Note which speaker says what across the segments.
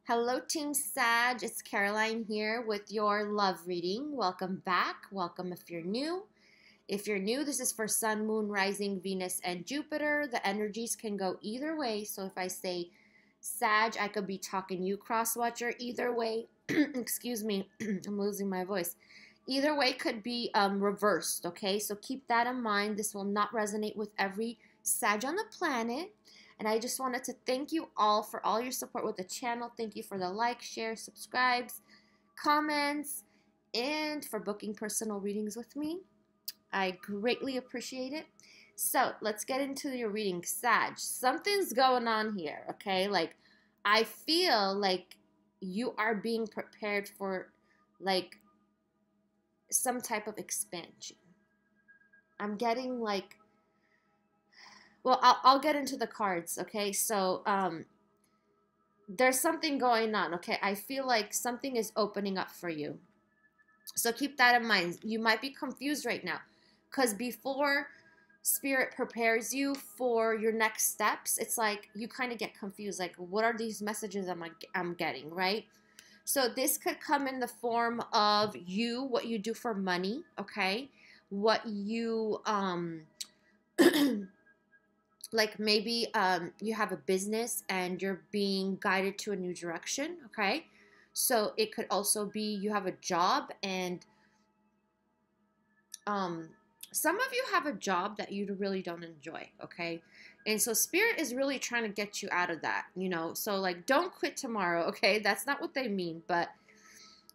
Speaker 1: Hello, Team Sag. It's Caroline here with your love reading. Welcome back. Welcome if you're new. If you're new, this is for Sun, Moon, Rising, Venus, and Jupiter. The energies can go either way. So if I say Sag, I could be talking you, cross watcher. Either way, excuse me, I'm losing my voice. Either way could be reversed, okay? So keep that in mind. This will not resonate with every Sag on the planet. And I just wanted to thank you all for all your support with the channel. Thank you for the like, share, subscribes, comments, and for booking personal readings with me. I greatly appreciate it. So let's get into your reading, Sag. Something's going on here, okay? Like, I feel like you are being prepared for, like, some type of expansion. I'm getting, like, well, I'll get into the cards, okay? So, there's something going on, okay? I feel like something is opening up for you. So keep that in mind. You might be confused right now because before Spirit prepares you for your next steps, it's like you kind of get confused. Like, what are these messages I'm getting, right? So this could come in the form of what you do for money, okay? What you, like maybe you have a business and you're being guided to a new direction, okay? So it could also be you have a job and some of you have a job that you really don't enjoy, okay? And so Spirit is really trying to get you out of that, you know? So like, don't quit tomorrow, okay? That's not what they mean, but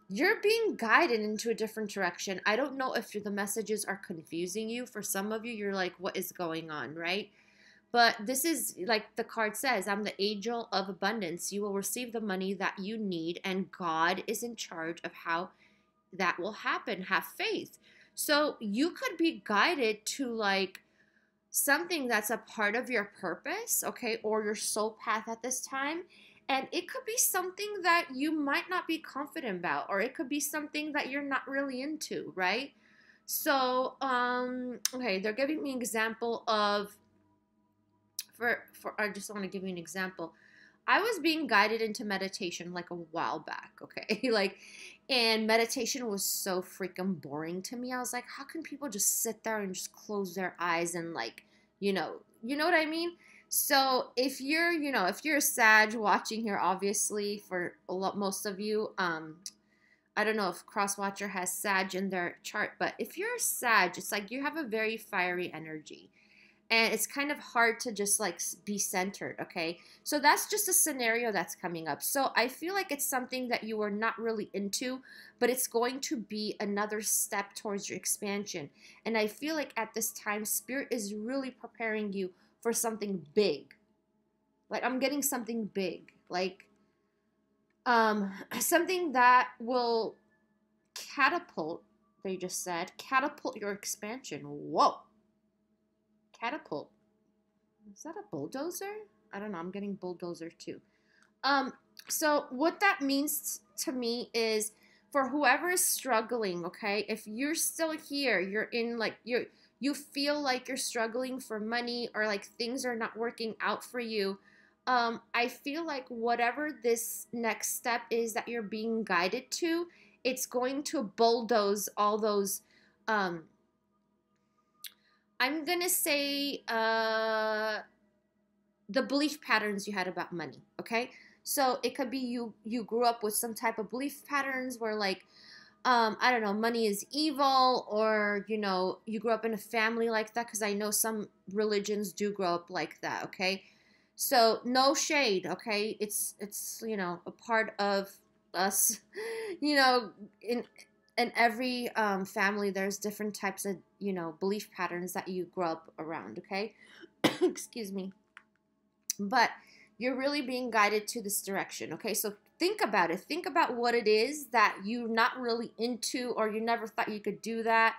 Speaker 1: you're being guided into a different direction. I don't know if the messages are confusing you. For some of you, you're like, what is going on, right? But this is, like the card says, I'm the angel of abundance. You will receive the money that you need, and God is in charge of how that will happen. Have faith. So you could be guided to, like, something that's a part of your purpose, okay, or your soul path at this time. And it could be something that you might not be confident about, or it could be something that you're not really into, right? So, okay, they're giving me an example of, I just want to give you an example. I was being guided into meditation like a while back, okay? Like, and meditation was so freaking boring to me. I was like, how can people just sit there and just close their eyes and, like, you know what I mean? So if you're, if you're a Sag watching here, obviously for most of you, I don't know if Crosswatcher has Sag in their chart, but if you're a Sag, it's like you have a very fiery energy. And it's kind of hard to just, like, be centered, okay? So that's just a scenario that's coming up. So I feel like it's something that you are not really into, but it's going to be another step towards your expansion. And I feel like at this time, Spirit is really preparing you for something big. Like, I'm getting something big. Like, something that will catapult, they just said, catapult your expansion. Whoa. Catapult. Is that a bulldozer? I don't know. I'm getting bulldozer too. So what that means to me is for whoever is struggling, okay, if you're still here, you're in, like, you feel like you're struggling for money, or like things are not working out for you. I feel like whatever this next step is that you're being guided to, it's going to bulldoze all those, I'm going to say the belief patterns you had about money, okay? So it could be you grew up with some type of belief patterns where, like, I don't know, money is evil, or, you grew up in a family like that, because I know some religions do grow up like that, okay? So no shade, okay? It's a part of us, in every family, there's different types of, belief patterns that you grow up around, okay? Excuse me. But you're really being guided to this direction, okay? So think about it. Think about what it is that you're not really into, or you never thought you could do that.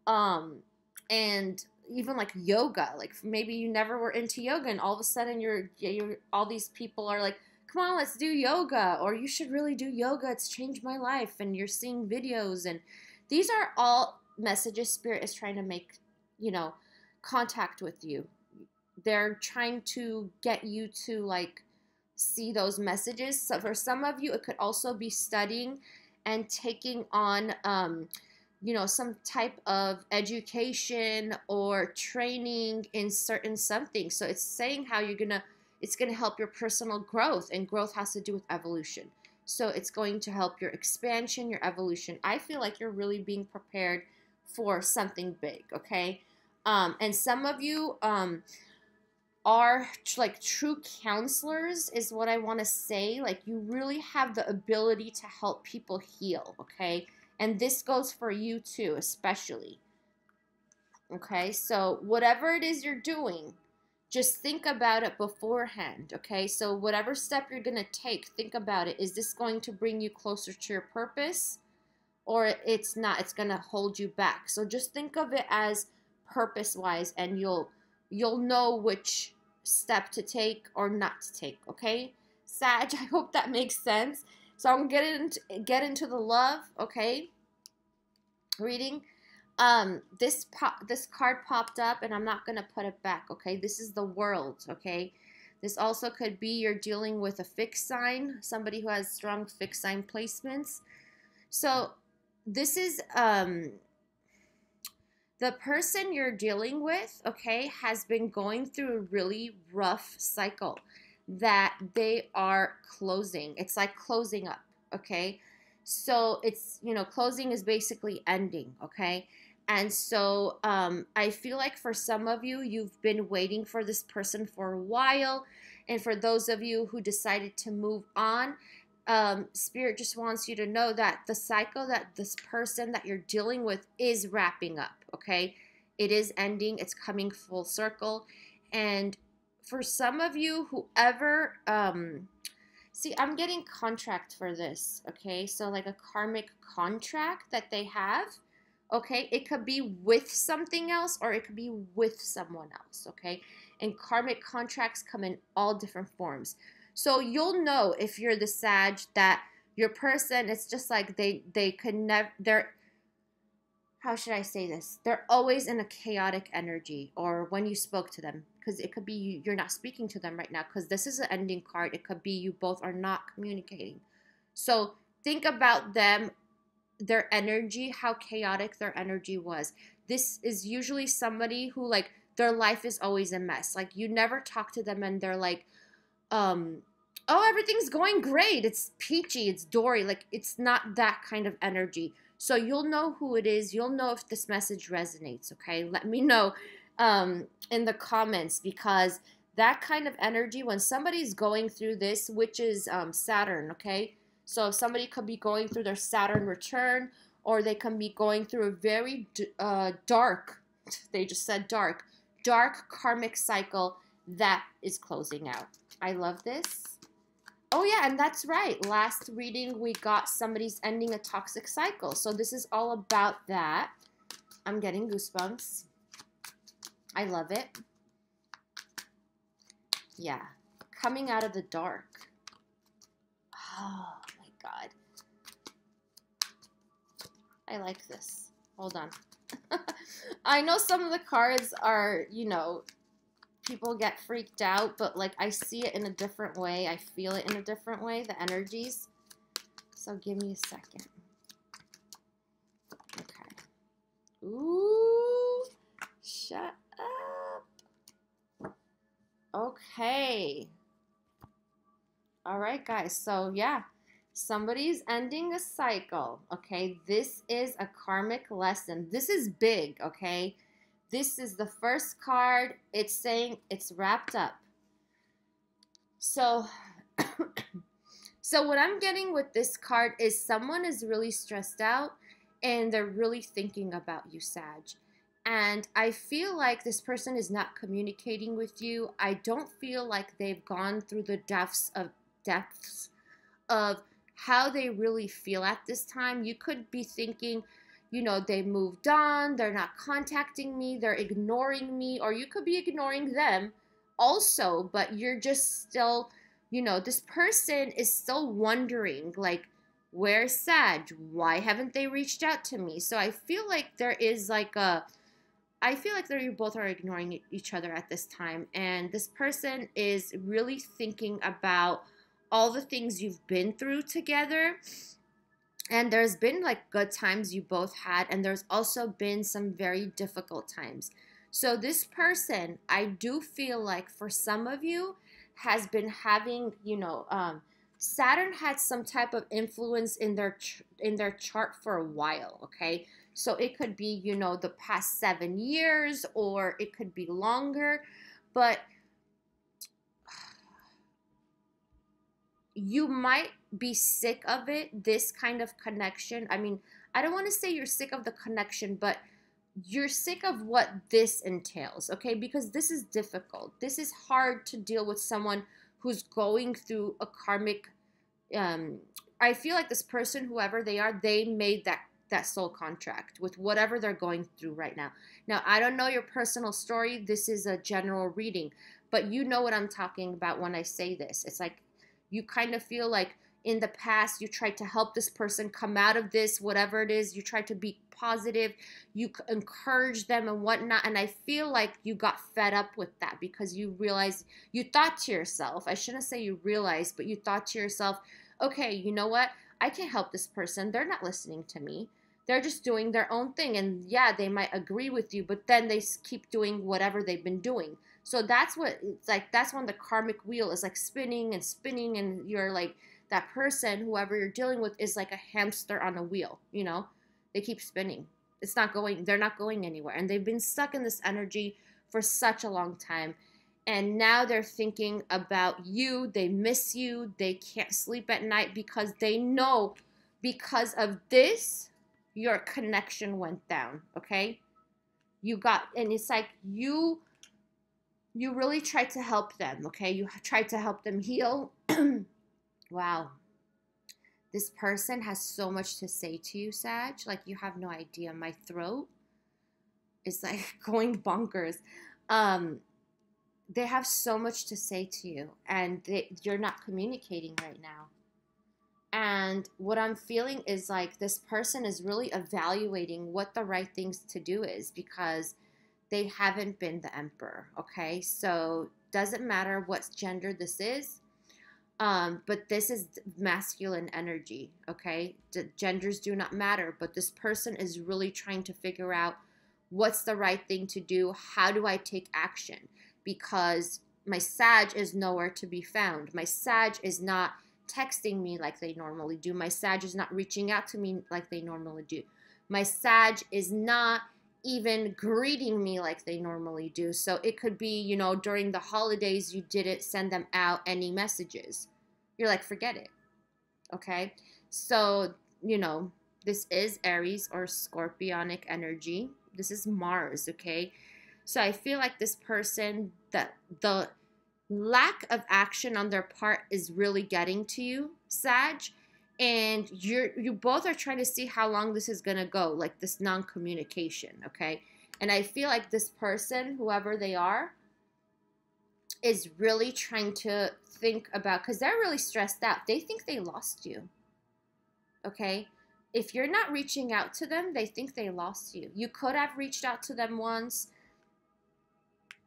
Speaker 1: And even like yoga, like maybe you never were into yoga, and all of a sudden you're all these people are like, come on, let's do yoga, or you should really do yoga, it's changed my life, and you're seeing videos, and these are all messages Spirit is trying to make, contact with you. They're trying to get you to, like, see those messages. So for some of you, it could also be studying and taking on, you know, some type of education or training in certain something. So it's saying how it's gonna help your personal growth, and growth has to do with evolution. So it's going to help your expansion, your evolution. I feel like you're really being prepared for something big, okay? And some of you are like true counselors is what I want to say. Like you really have the ability to help people heal, okay? And this goes for you too, especially. Okay, so whatever it is you're doing, just think about it beforehand, okay? So whatever step you're going to take, think about it. Is this going to bring you closer to your purpose? Or it's not, it's going to hold you back. So just think of it as purpose-wise, and you'll know which step to take or not to take, okay? Sag, I hope that makes sense. So I'm going to get into the love, okay? Reading. This card popped up, and I'm not going to put it back, okay? This is the World, okay? This also could be you're dealing with a fixed sign, somebody who has strong fixed sign placements. So this is the person you're dealing with, okay, has been going through a really rough cycle that they are closing. It's like closing up, okay? So it's, you know, closing is basically ending, okay? And so I feel like for some of you, you've been waiting for this person for a while. And for those of you who decided to move on, Spirit just wants you to know that the cycle that this person that you're dealing with is wrapping up, okay? It is ending. It's coming full circle. And for some of you, whoever, see, I'm getting contract for this, okay? So like a karmic contract that they have, okay? It could be with something else, or it could be with someone else, okay? And karmic contracts come in all different forms. So you'll know if you're the Sag that your person, it's just like they could never, how should I say this? They're always in a chaotic energy, or when you spoke to them, because it could be you're not speaking to them right now, because this is an ending card. It could be you both are not communicating. So think about them, their energy, how chaotic their energy was. This is usually somebody who, like, their life is always a mess. Like, you never talk to them and they're like, oh, everything's going great. It's peachy. It's Dory. Like, it's not that kind of energy. So you'll know who it is. You'll know if this message resonates, okay? Let me know in the comments, because that kind of energy, when somebody's going through this, which is Saturn, okay? So if somebody could be going through their Saturn return, or they can be going through a very dark, they just said dark karmic cycle that is closing out. I love this. Oh yeah, and that's right. Last reading, we got somebody's ending a toxic cycle. So this is all about that. I'm getting goosebumps. I love it. Yeah. Coming out of the dark. Oh my God. I like this. Hold on. I know some of the cards are, you know, people get freaked out, but like I see it in a different way. I feel it in a different way, the energies. So give me a second. Okay. Ooh, shut up. Okay. All right, guys. So yeah, somebody's ending a cycle. Okay, this is a karmic lesson. This is big. Okay. This is the first card. It's saying it's wrapped up. So, so what I'm getting with this card is someone is really stressed out and they're really thinking about you, Sag. And I feel like this person is not communicating with you. I don't feel like they've gone through the depths of how they really feel at this time. You could be thinking, you know, they moved on, they're not contacting me, they're ignoring me, or you could be ignoring them also, but you're just still, you know, this person is still wondering, like, where's Sag? Why haven't they reached out to me? So I feel like there is like a I feel like that you both are ignoring each other at this time, and this person is really thinking about all the things you've been through together. And there's been like good times you both had, and there's also been some very difficult times. So this person, I do feel like for some of you, has been having, Saturn had some type of influence in their chart for a while. Okay, so it could be, the past 7 years, or it could be longer, but you might be sick of it, this kind of connection. I mean, I don't want to say you're sick of the connection, but you're sick of what this entails, okay? Because this is difficult. This is hard to deal with someone who's going through a karmic. I feel like this person, whoever they are, they made that soul contract with whatever they're going through right now. Now, I don't know your personal story. This is a general reading, but you know what I'm talking about when I say this. It's like you kind of feel like in the past you tried to help this person come out of this, whatever it is. You tried to be positive, you encourage them and whatnot. And I feel like you got fed up with that because you realized, you thought to yourself, I shouldn't say you realized, but you thought to yourself, okay, you know what? I can't help this person. They're not listening to me. They're just doing their own thing. And yeah, they might agree with you, but then they keep doing whatever they've been doing. So that's what it's like. That's when the karmic wheel is like spinning and spinning, and you're like, that person, whoever you're dealing with, is like a hamster on a wheel. They keep spinning. It's not going. They're not going anywhere, and they've been stuck in this energy for such a long time. And now they're thinking about you. They miss you. They can't sleep at night because they know, because of this, your connection went down. Okay, and it's like you really tried to help them, okay? You tried to help them heal. Wow. This person has so much to say to you, Sag. Like, you have no idea. My throat is like going bonkers. They have so much to say to you, and you're not communicating right now. And what I'm feeling is like this person is really evaluating what the right things to do is, because they haven't been the emperor, okay? So doesn't matter what gender this is, but this is masculine energy, okay? The genders do not matter, but this person is really trying to figure out what's the right thing to do. How do I take action? Because my Sag is nowhere to be found. My Sag is not texting me like they normally do. My Sag is not reaching out to me like they normally do. My Sag is not even greeting me like they normally do. So it could be, during the holidays, you didn't send them out any messages. You're like, forget it. Okay. So, this is Aries or Scorpionic energy. This is Mars. Okay. So I feel like this person, that the lack of action on their part is really getting to you, Sag. And you both are trying to see how long this is going to go, like this non-communication, okay? And I feel like this person, whoever they are, is really trying to think about, because they're really stressed out. They think they lost you, okay? If you're not reaching out to them, they think they lost you. You could have reached out to them once.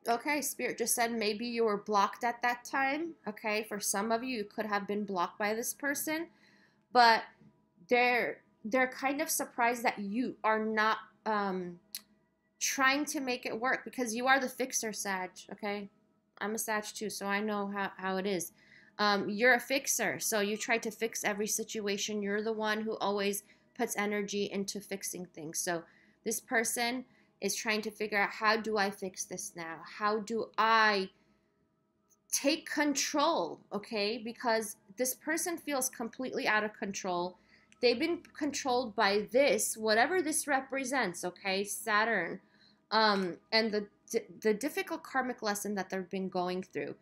Speaker 1: Okay, Spirit just said maybe you were blocked at that time, okay? For some of you, you could have been blocked by this person. But they're kind of surprised that you are not trying to make it work, because you are the fixer, Sag, okay? I'm a Sag too, so I know how it is. You're a fixer, so you try to fix every situation. You're the one who always puts energy into fixing things. So this person is trying to figure out, how do I fix this now? How do I take control, okay? Because this person feels completely out of control. They've been controlled by this, whatever this represents, okay? Saturn, and the difficult karmic lesson that they've been going through.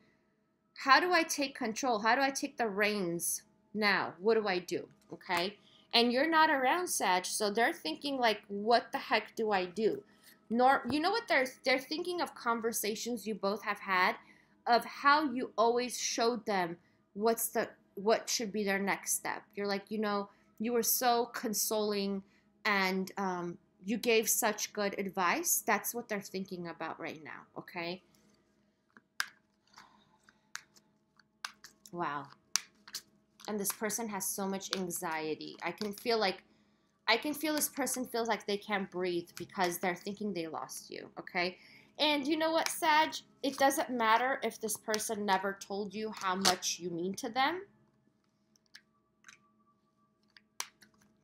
Speaker 1: How do I take control? How do I take the reins now? What do I do, okay? And you're not around, Sag, so they're thinking like, what the heck do I do? You know what? They're thinking of conversations you both have had, of how you always showed them what should be their next step. You're like, you were so consoling and you gave such good advice. That's what they're thinking about right now, okay? Wow. And this person has so much anxiety. I can feel this person feels like they can't breathe because they're thinking they lost you, okay? And you know what, Sag? It doesn't matter if this person never told you how much you mean to them,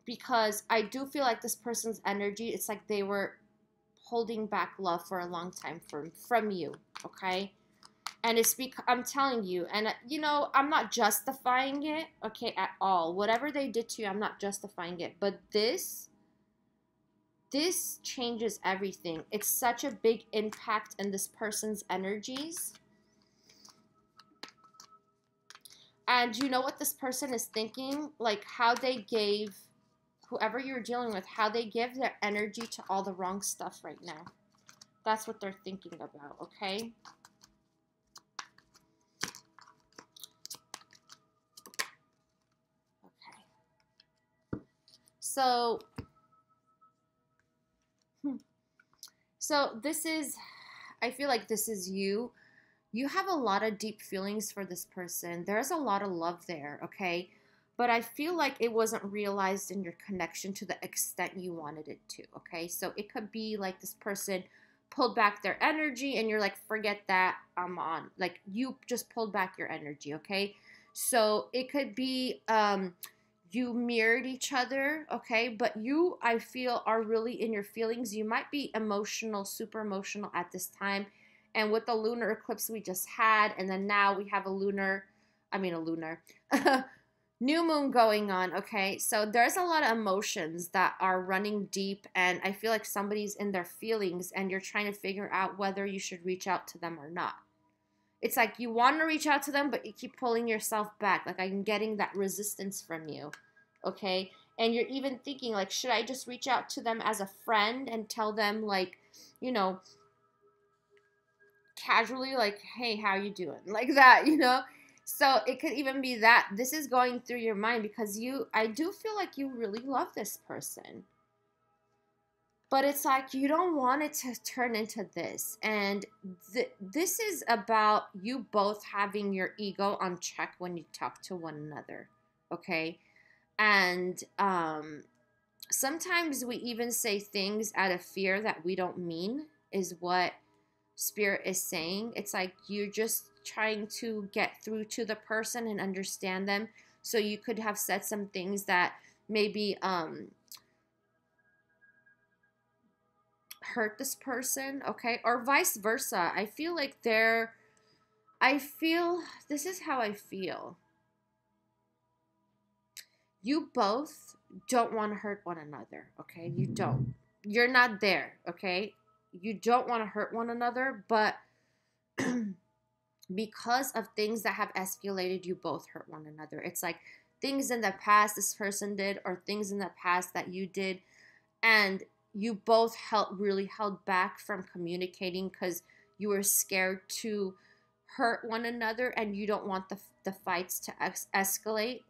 Speaker 1: because I do feel like this person's energy, it's like they were holding back love for a long time from you, okay? And it's because I'm telling you, and you know, I'm not justifying it, okay, at all. Whatever they did to you, I'm not justifying it. But this changes everything. It's such a big impact in this person's energies. And you know what this person is thinking? Like how they gave, whoever you're dealing with, how they give their energy to all the wrong stuff right now. That's what they're thinking about, okay? So this is, I feel like this is you. You have a lot of deep feelings for this person. There's a lot of love there, okay? But I feel like it wasn't realized in your connection to the extent you wanted it to, okay? So it could be like this person pulled back their energy and you're like, forget that, I'm on. Like you just pulled back your energy, okay? So it could be you mirrored each other, okay? But you, I feel, are really in your feelings. You might be emotional, super emotional at this time. And with the lunar eclipse we just had, and then now we have a new moon going on, okay? So there's a lot of emotions that are running deep, and I feel like somebody's in their feelings, and you're trying to figure out whether you should reach out to them or not. It's like you want to reach out to them, but you keep pulling yourself back. Like I'm getting that resistance from you, okay? And you're even thinking like, should I just reach out to them as a friend and tell them like, you know, casually like, hey, how you doing? Like that, you know? So it could even be that this is going through your mind because I do feel like you really love this person. But it's like you don't want it to turn into this. And this is about you both having your ego on check when you talk to one another, okay? And sometimes we even say things out of fear that we don't mean, is what Spirit is saying. It's like you're just trying to get through to the person and understand them. So you could have said some things that maybe hurt this person, okay? Or vice versa. I feel this is how I feel. You both don't want to hurt one another, okay? You don't. You're not there, okay? You don't want to hurt one another, but because of things that have escalated, you both hurt one another. It's like things in the past this person did or things in the past that you did, and you both really held back from communicating because you were scared to hurt one another and you don't want the fights to escalate,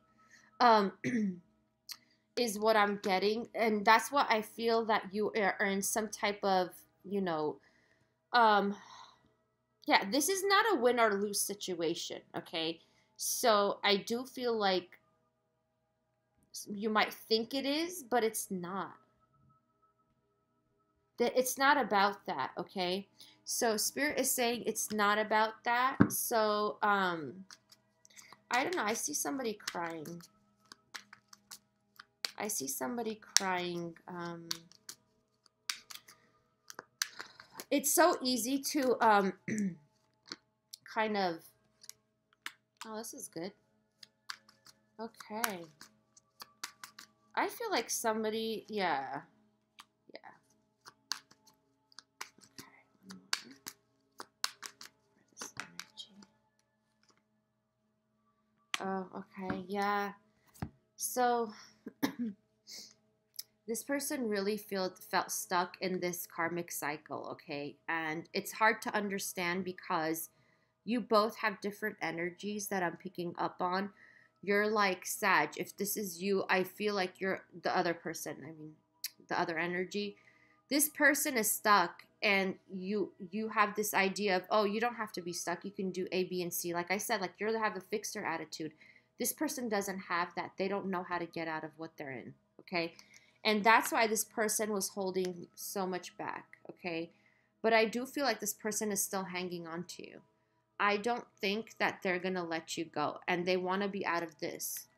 Speaker 1: is what I'm getting. And that's what I feel, that you are in some type of, you know, yeah, this is not a win or lose situation, okay? So I do feel like you might think it is, but it's not. That it's not about that, okay? So Spirit is saying it's not about that. So I don't know, I see somebody crying. It's so easy to kind of, oh, this is good. Okay. I feel like somebody, yeah. Oh, okay, yeah. So this person really felt stuck in this karmic cycle, okay? And it's hard to understand because you both have different energies that I'm picking up on. You're like Sag. If this is you, I feel like you're the other person. I mean, the other energy. This person is stuck, and you have this idea of, oh, you don't have to be stuck. You can do A, B, and C. Like I said, like you have a fixer attitude. This person doesn't have that. They don't know how to get out of what they're in, okay? And that's why this person was holding so much back, okay? But I do feel like this person is still hanging on to you. I don't think that they're going to let you go, and they want to be out of this.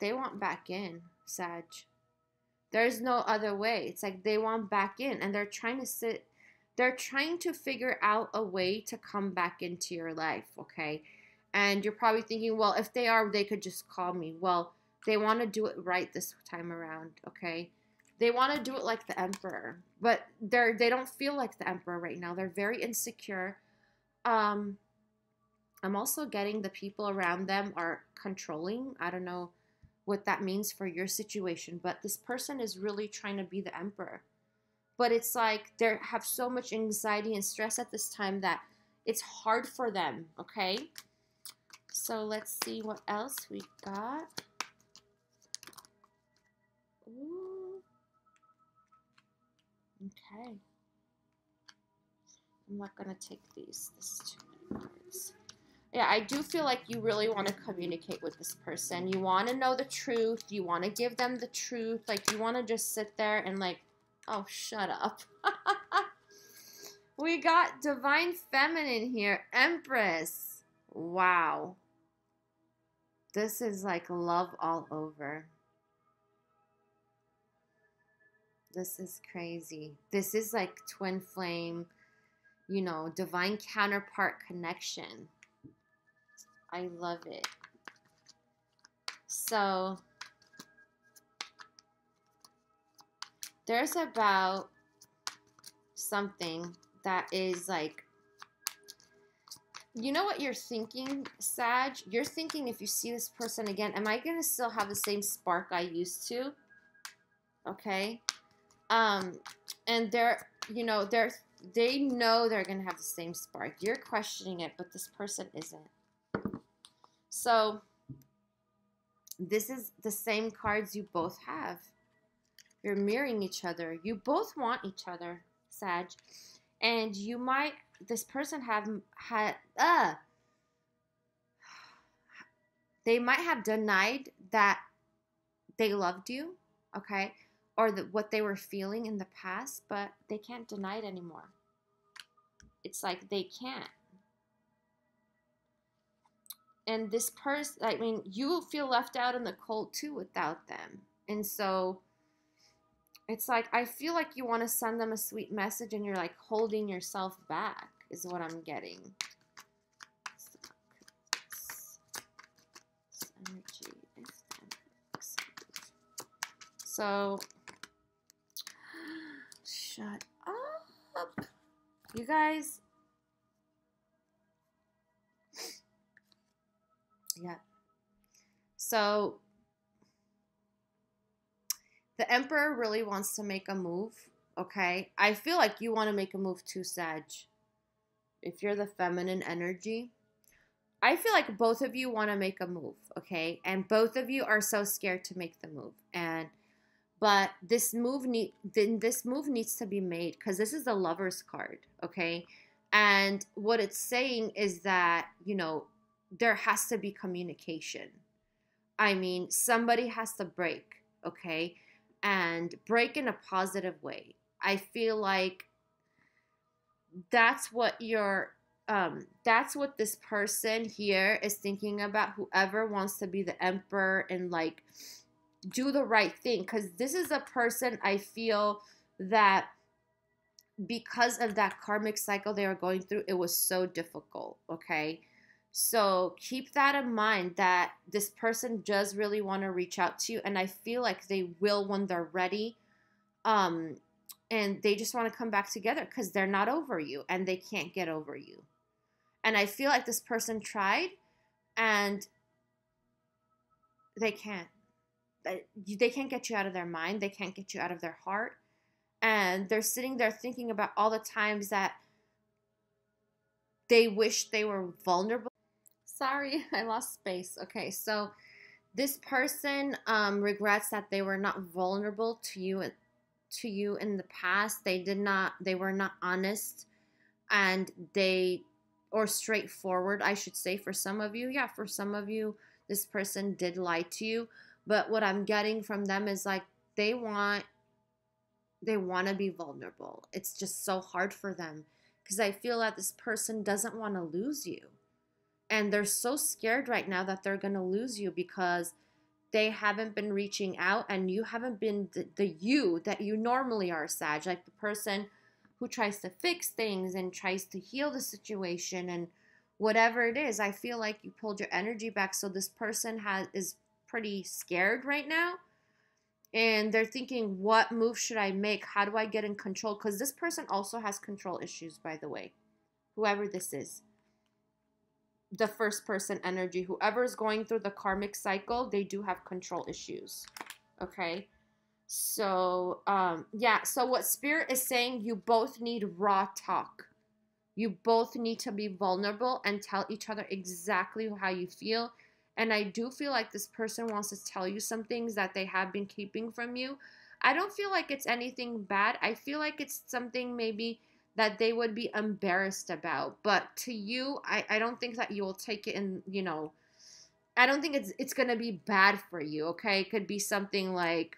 Speaker 1: They want back in, Sag. There's no other way. It's like they want back in, and they're trying to figure out a way to come back into your life, okay? And you're probably thinking, well, if they are, they could just call me. Well, they want to do it right this time around, okay? They want to do it like the Emperor, but they don't feel like the Emperor right now. They're very insecure. I'm also getting the people around them are controlling. I don't know what that means for your situation, but this person is really trying to be the Emperor. But it's like they have so much anxiety and stress at this time that it's hard for them, okay? So let's see what else we got. Ooh. Okay. I'm not going to take these. This is too many cards. Yeah, I do feel like you really want to communicate with this person. You want to know the truth. You want to give them the truth. Like, you want to just sit there and like, oh, shut up. We got Divine Feminine here. Empress. Wow. This is like love all over. This is crazy. This is like twin flame, you know, divine counterpart connection. I love it. So there's about something that is like, you know what you're thinking, Sag? You're thinking, if you see this person again, am I going to still have the same spark I used to? Okay. And they're, you know, they know they're going to have the same spark. You're questioning it, but this person isn't. So this is the same cards you both have. You're mirroring each other. You both want each other, Sag. And you might, this person they might have denied that they loved you, okay? Or what they were feeling in the past, but they can't deny it anymore. It's like they can't. And this person, I mean, you feel left out in the cold too without them. And so it's like, I feel like you want to send them a sweet message and you're like holding yourself back is what I'm getting. This energy is so shut up. You guys. Yeah. So the Emperor really wants to make a move, okay? I feel like you want to make a move too, Sag. If you're the feminine energy, I feel like both of you want to make a move, okay? And both of you are so scared to make the move. But this move needs to be made because this is the Lover's card, okay? And what it's saying is that, you know, there has to be communication. I mean, somebody has to break, okay? And break in a positive way. I feel like that's what that's what this person here is thinking about, whoever wants to be the Emperor and like do the right thing. Because this is a person, I feel that because of that karmic cycle they were going through, it was so difficult, okay? So keep that in mind, that this person does really want to reach out to you, and I feel like they will when they're ready. And they just want to come back together because they're not over you and they can't get over you. And I feel like this person tried and they can't. They can't get you out of their mind. They can't get you out of their heart. And they're sitting there thinking about all the times that they wish they were vulnerable. Sorry, I lost space. Okay, so this person regrets that they were not vulnerable to you to you in the past, they were not honest, and or straightforward, I should say, for some of you. Yeah, for some of you, this person did lie to you. But what I'm getting from them is like they want to be vulnerable. It's just so hard for them because I feel that this person doesn't want to lose you. And they're so scared right now that they're going to lose you because they haven't been reaching out, and you haven't been the you that you normally are, Sag. Like the person who tries to fix things and tries to heal the situation and whatever it is. I feel like you pulled your energy back. So this person is pretty scared right now. And they're thinking, what move should I make? How do I get in control? Because this person also has control issues, by the way. Whoever this is. The first person energy, whoever is going through the karmic cycle, they do have control issues. Okay. So, yeah. So what Spirit is saying, you both need raw talk. You both need to be vulnerable and tell each other exactly how you feel. And I do feel like this person wants to tell you some things that they have been keeping from you. I don't feel like it's anything bad. I feel like it's something maybe that they would be embarrassed about. But to you, I don't think that you will take it in, you know, I don't think it's going to be bad for you, okay? It could be something like,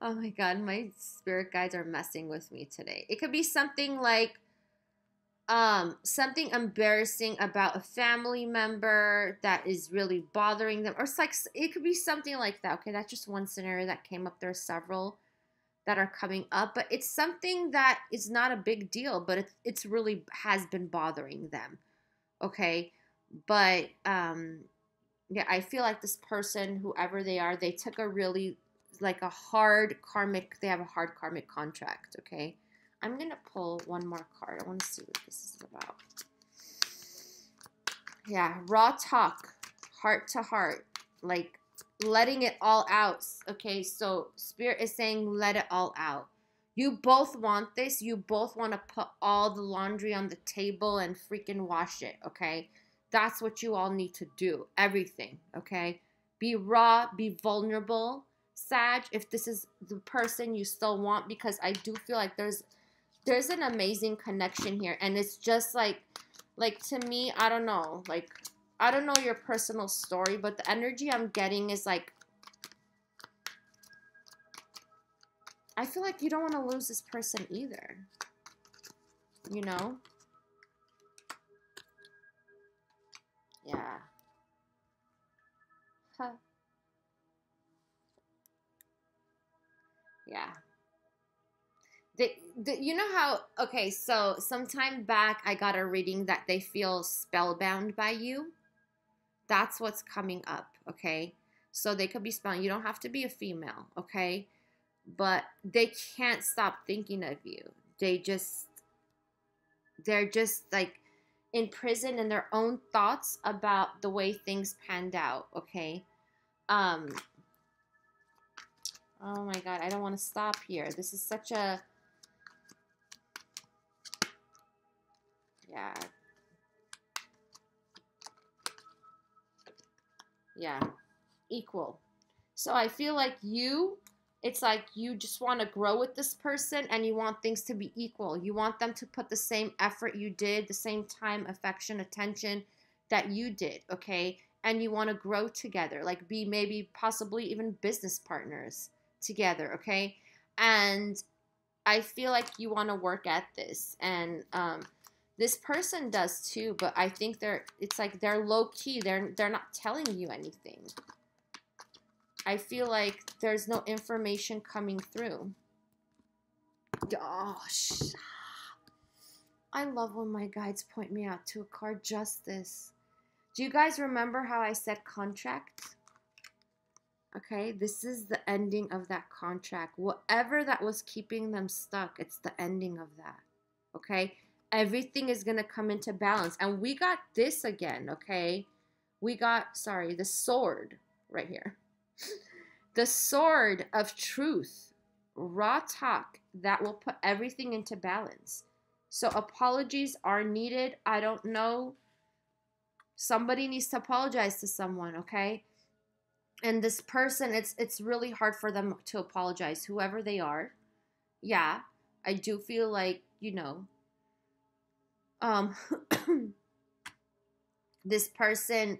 Speaker 1: oh my God, my spirit guides are messing with me today. It could be something like, something embarrassing about a family member that is really bothering them, or it's like, it could be something like that. Okay, that's just one scenario that came up. There are several that are coming up, but it's something that is not a big deal, but it's really has been bothering them. Okay, but yeah, I feel like this person, whoever they are, they took a really like a hard karmic. They have a hard karmic contract. Okay. I'm going to pull one more card. I want to see what this is about. Yeah, raw talk, heart to heart, like letting it all out. Okay, so Spirit is saying let it all out. You both want this. You both want to put all the laundry on the table and freaking wash it, okay? That's what you all need to do. Everything, okay? Be raw, be vulnerable, Sag, if this is the person you still want, because I do feel like there's an amazing connection here, and it's just like to me, I don't know, like I don't know your personal story, but the energy I'm getting is like I feel like you don't want to lose this person either, you know? Yeah. Huh. Yeah. You know how, okay, so sometime back I got a reading that they feel spellbound by you. That's what's coming up, okay? So they could be spellbound. You don't have to be a female, okay? But they can't stop thinking of you. They're just like imprisoned in their own thoughts about the way things panned out, okay? Oh my God, I don't want to stop here. This is such a, yeah. Yeah, equal. So I feel like it's like you just want to grow with this person and you want things to be equal. You want them to put the same effort you did, the same time, affection, attention that you did, okay? And you want to grow together, like be maybe possibly even business partners together, okay? And I feel like you want to work at this, and this person does too, but I think it's like they're low key. They're not telling you anything. I feel like there's no information coming through. Gosh. I love when my guides point me out to a card, Justice. Do you guys remember how I said contract? Okay, this is the ending of that contract. Whatever that was keeping them stuck, it's the ending of that. Okay? Everything is going to come into balance. And we got this again, okay? We got, sorry, the sword right here. The sword of truth. Raw talk that will put everything into balance. So apologies are needed. I don't know. Somebody needs to apologize to someone, okay? And this person, it's really hard for them to apologize, whoever they are. Yeah, I do feel like, you know, um this person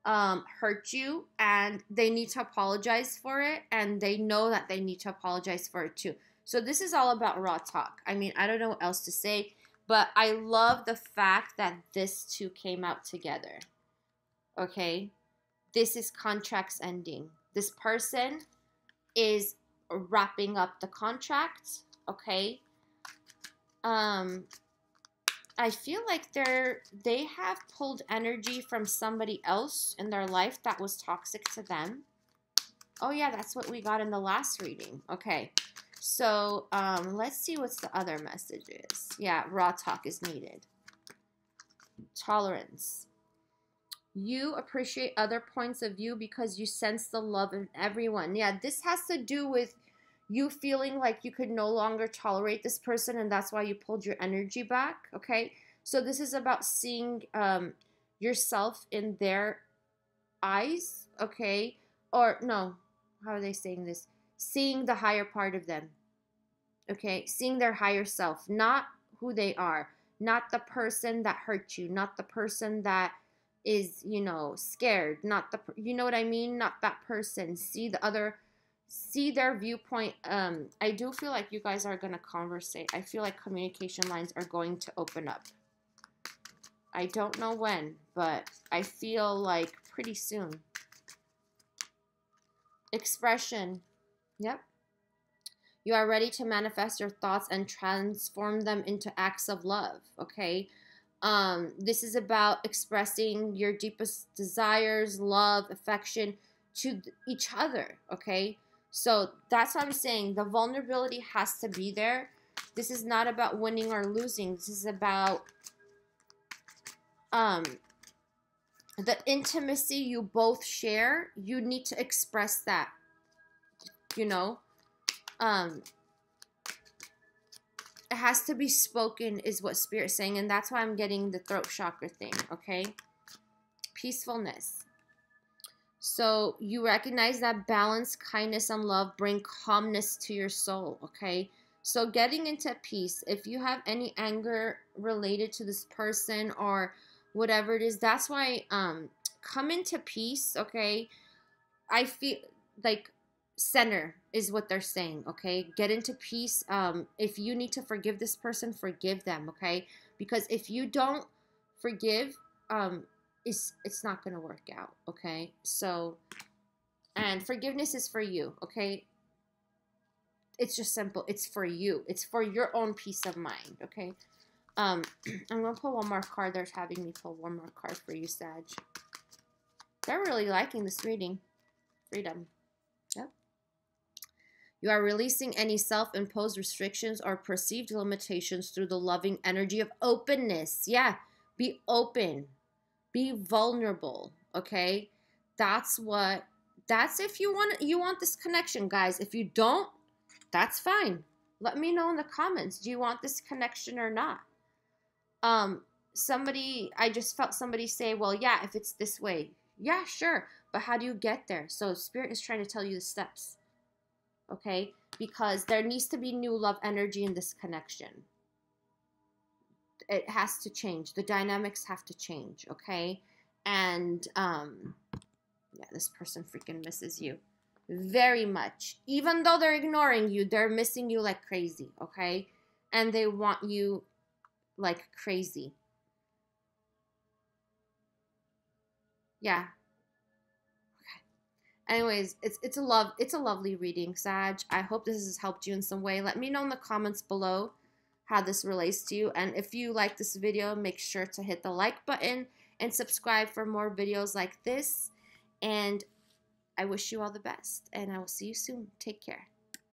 Speaker 1: hurt you and they need to apologize for it, and they know that they need to apologize for it too. So this is all about raw talk. I mean, I don't know what else to say, but I love the fact that this two came out together. Okay? This is contracts ending. This person is wrapping up the contract, okay? I feel like they have pulled energy from somebody else in their life that was toxic to them. Oh yeah, that's what we got in the last reading. Okay. So, let's see what's the other message is. Yeah, raw talk is needed. Tolerance. You appreciate other points of view because you sense the love in everyone. Yeah, this has to do with you feeling like you could no longer tolerate this person, and that's why you pulled your energy back, okay? So this is about seeing yourself in their eyes, okay? Or, no, how are they saying this? Seeing the higher part of them, okay? Seeing their higher self, not who they are, not the person that hurt you, not the person that is, you know, scared, not the, you know what I mean? Not that person. See the other, see their viewpoint. I do feel like you guys are going to conversate. I feel like communication lines are going to open up. I don't know when, but I feel like pretty soon. Expression. Yep. You are ready to manifest your thoughts and transform them into acts of love, okay? This is about expressing your deepest desires, love, affection to each other, okay? So that's what I'm saying. The vulnerability has to be there. This is not about winning or losing. This is about the intimacy you both share. You need to express that, you know? It has to be spoken is what Spirit's saying, and that's why I'm getting the throat chakra thing, okay? Peacefulness. So you recognize that balance, kindness, and love bring calmness to your soul, okay? So getting into peace, if you have any anger related to this person or whatever it is, that's why come into peace, okay? I feel like center is what they're saying, okay? Get into peace. If you need to forgive this person, forgive them, okay? Because if you don't forgive, it's not going to work out, okay? So, and forgiveness is for you, okay? It's just simple. It's for you. It's for your own peace of mind, okay? I'm going to pull one more card. They're having me pull one more card for you, Sag. They're really liking this reading. Freedom. Yep. You are releasing any self-imposed restrictions or perceived limitations through the loving energy of openness. Yeah, be open. Be vulnerable, okay? That's if you want this connection, guys. If you don't, that's fine. Let me know in the comments. Do you want this connection or not? I just felt somebody say, well, yeah, if it's this way. Yeah, sure. But how do you get there? So Spirit is trying to tell you the steps. Okay? Because there needs to be new love energy in this connection. It has to change. The dynamics have to change, okay? And, yeah, this person freaking misses you. Very much. Even though they're ignoring you, they're missing you like crazy, okay? And they want you like crazy. Yeah. Anyways, it's a lovely reading, Sag. I hope this has helped you in some way. Let me know in the comments below how this relates to you. And if you like this video, make sure to hit the like button and subscribe for more videos like this. And I wish you all the best. And I will see you soon. Take care.